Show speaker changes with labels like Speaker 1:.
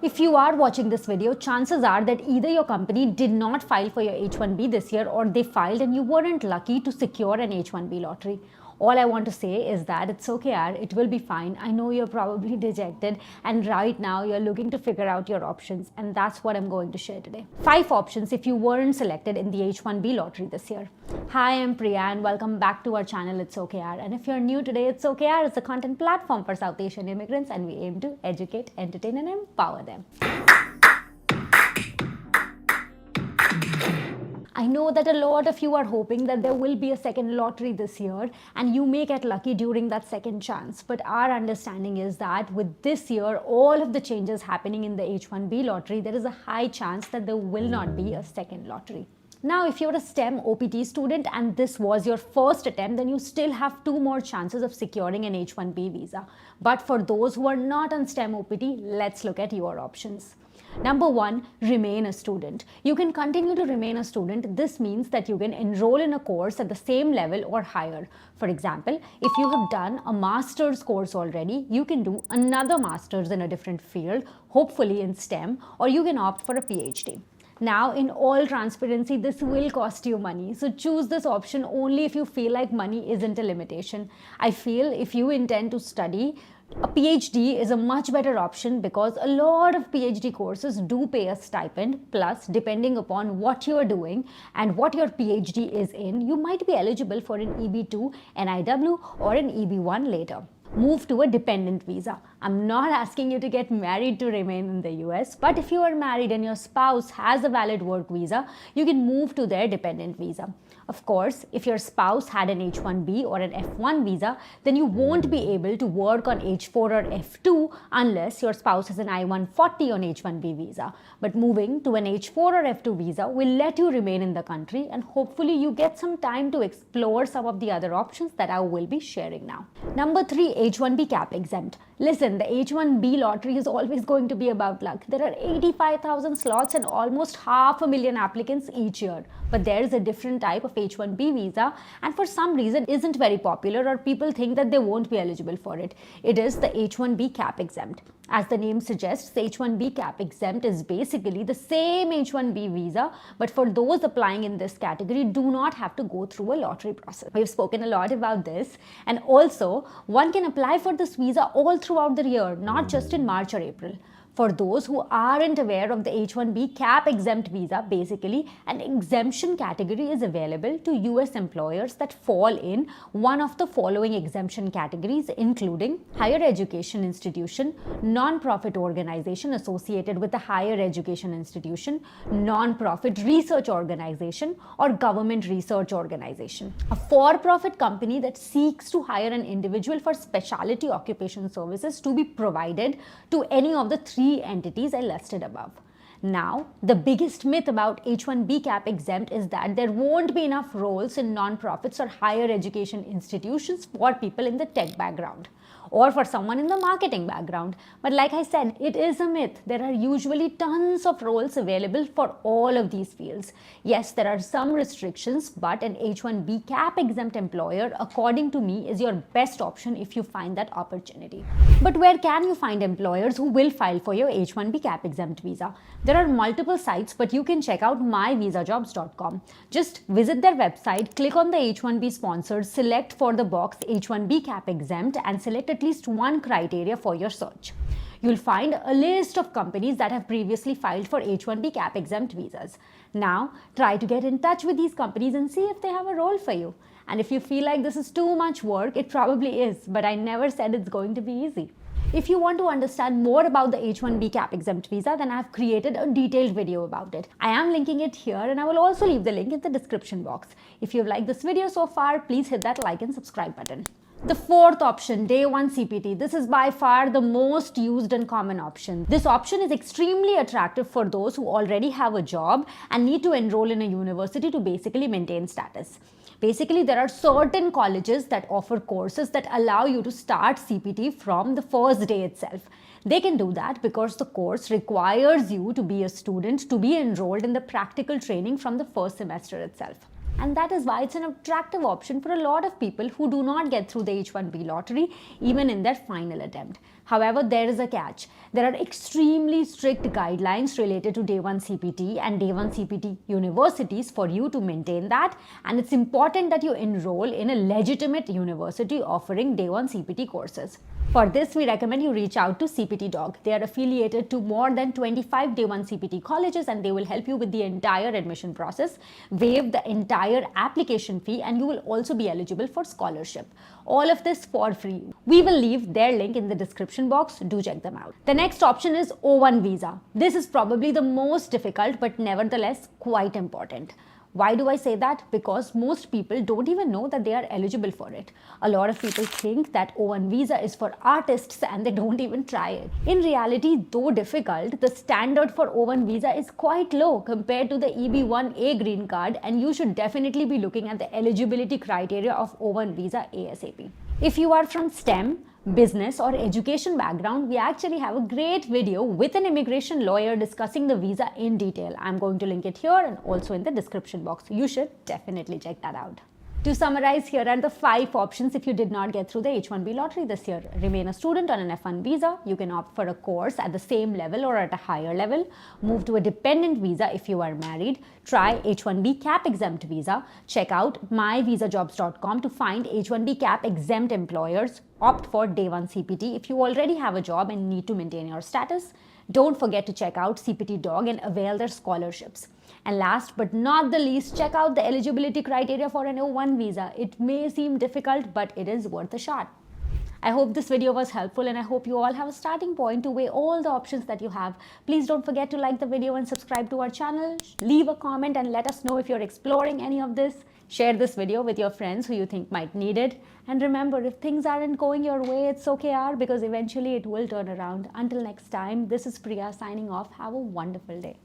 Speaker 1: If you are watching this video, chances are that either your company did not file for your H1B this year or they filed and you weren't lucky to secure an H1B lottery. All I want to say is that it's okay, Yaar, it will be fine. I know you're probably dejected and right now you're looking to figure out your options, and that's what I'm going to share today. 5 options if you weren't selected in the H1B lottery this year. Hi, I'm Priya and welcome back to our channel It's Okay Yaar. And if you're new today, It's Okay Yaar is a content platform for South Asian immigrants and we aim to educate, entertain and empower them. I know that a lot of you are hoping that there will be a second lottery this year and you may get lucky during that second chance. But our understanding is that with this year, all of the changes happening in the H1B lottery, there is a high chance that there will not be a second lottery. Now, if you're a STEM OPT student and this was your first attempt, then you still have 2 more chances of securing an H1B visa. But for those who are not on STEM OPT, let's look at your options. Number 1, remain a student. You can continue to remain a student. This means that you can enroll in a course at the same level or higher. For example, if you have done a master's course already, you can do another master's in a different field, hopefully in STEM, or you can opt for a PhD. Now, in all transparency, this will cost you money. So choose this option only if you feel like money isn't a limitation. I feel if you intend to study, a PhD is a much better option because a lot of PhD courses do pay a stipend. Plus, depending upon what you are doing and what your PhD is in, you might be eligible for an EB2, NIW or an EB1 later. Move to a dependent visa. I'm not asking you to get married to remain in the US, but if you are married and your spouse has a valid work visa, you can move to their dependent visa. Of course, if your spouse had an H1B or an F1 visa, then you won't be able to work on H4 or F2 unless your spouse has an I-140 on H1B visa. But moving to an H4 or F2 visa will let you remain in the country and hopefully you get some time to explore some of the other options that I will be sharing now. Number 3, H1B Cap Exempt. Listen, the H1B lottery is always going to be about luck. There are 85,000 slots and almost 500,000 applicants each year. But there is a different type of H1B visa and for some reason isn't very popular or people think that they won't be eligible for it. It is the H1B Cap Exempt. As the name suggests, the H1B Cap Exempt is basically the same H1B visa, but for those applying in this category do not have to go through a lottery process. We've spoken a lot about this, and also one can apply for this visa all throughout the year, not just in March or April. For those who aren't aware of the H1B Cap Exempt visa, basically an exemption category is available to US employers that fall in one of the following exemption categories, including higher education institution, non-profit organization associated with a higher education institution, non-profit research organization, or government research organization. A for-profit company that seeks to hire an individual for specialty occupation services to be provided to any of the 3 entities I listed above. Now, the biggest myth about H1B Cap Exempt is that there won't be enough roles in non-profits or higher education institutions for people in the tech background or for someone in the marketing background. But like I said, it is a myth. There are usually tons of roles available for all of these fields. Yes, there are some restrictions, but an H1B Cap Exempt employer, according to me, is your best option if you find that opportunity. But where can you find employers who will file for your H1B Cap Exempt visa? There are multiple sites, but you can check out myvisajobs.com. Just visit their website, click on the H1B sponsored, select for the box H1B Cap Exempt and select at least one criteria for your search. You'll find a list of companies that have previously filed for H1B Cap Exempt visas. Now, try to get in touch with these companies and see if they have a role for you. And if you feel like this is too much work, it probably is, but I never said it's going to be easy. If you want to understand more about the H1B Cap Exempt visa, then I have created a detailed video about it. I am linking it here and I will also leave the link in the description box. If you've liked this video so far, please hit that like and subscribe button. The 4th option, Day 1 CPT. This is by far the most used and common option. This option is extremely attractive for those who already have a job and need to enroll in a university to basically maintain status. Basically, there are certain colleges that offer courses that allow you to start CPT from the first day itself. They can do that because the course requires you to be a student to be enrolled in the practical training from the first semester itself. And that is why it's an attractive option for a lot of people who do not get through the H1B lottery even in their final attempt. However, there is a catch. There are extremely strict guidelines related to Day 1 CPT and Day 1 CPT universities for you to maintain that, and it's important that you enroll in a legitimate university offering Day 1 CPT courses. For this, we recommend you reach out to CPT Dog. They are affiliated to more than 25 Day 1 CPT colleges, and they will help you with the entire admission process, waive the entire application fee, and you will also be eligible for scholarship. All of this for free. We will leave their link in the description box. Do check them out. The next option is O1 visa. This is probably the most difficult but nevertheless quite important. Why do I say that? Because most people don't even know that they are eligible for it. A lot of people think that O1 visa is for artists and they don't even try it. In reality, though difficult, the standard for O1 visa is quite low compared to the EB1A green card, and you should definitely be looking at the eligibility criteria of O1 visa ASAP. If you are from STEM, business or education background, we actually have a great video with an immigration lawyer discussing the visa in detail. I'm going to link it here and also in the description box. You should definitely check that out. To summarize, here are the 5 options if you did not get through the H1B lottery this year. Remain a student on an F1 visa. You can opt for a course at the same level or at a higher level. Move to a dependent visa if you are married. Try H1B Cap Exempt visa. Check out myvisajobs.com to find H1B Cap Exempt employers. Opt for Day 1 CPT if you already have a job and need to maintain your status. Don't forget to check out CPT Dog and avail their scholarships. And last but not the least, check out the eligibility criteria for an O1 visa. It may seem difficult, but it is worth a shot. I hope this video was helpful, and I hope you all have a starting point to weigh all the options that you have. Please don't forget to like the video and subscribe to our channel. Leave a comment and let us know if you're exploring any of this. Share this video with your friends who you think might need it. And remember, if things aren't going your way, it's okay, Yaar, because eventually it will turn around. Until next time, this is Priya signing off. Have a wonderful day.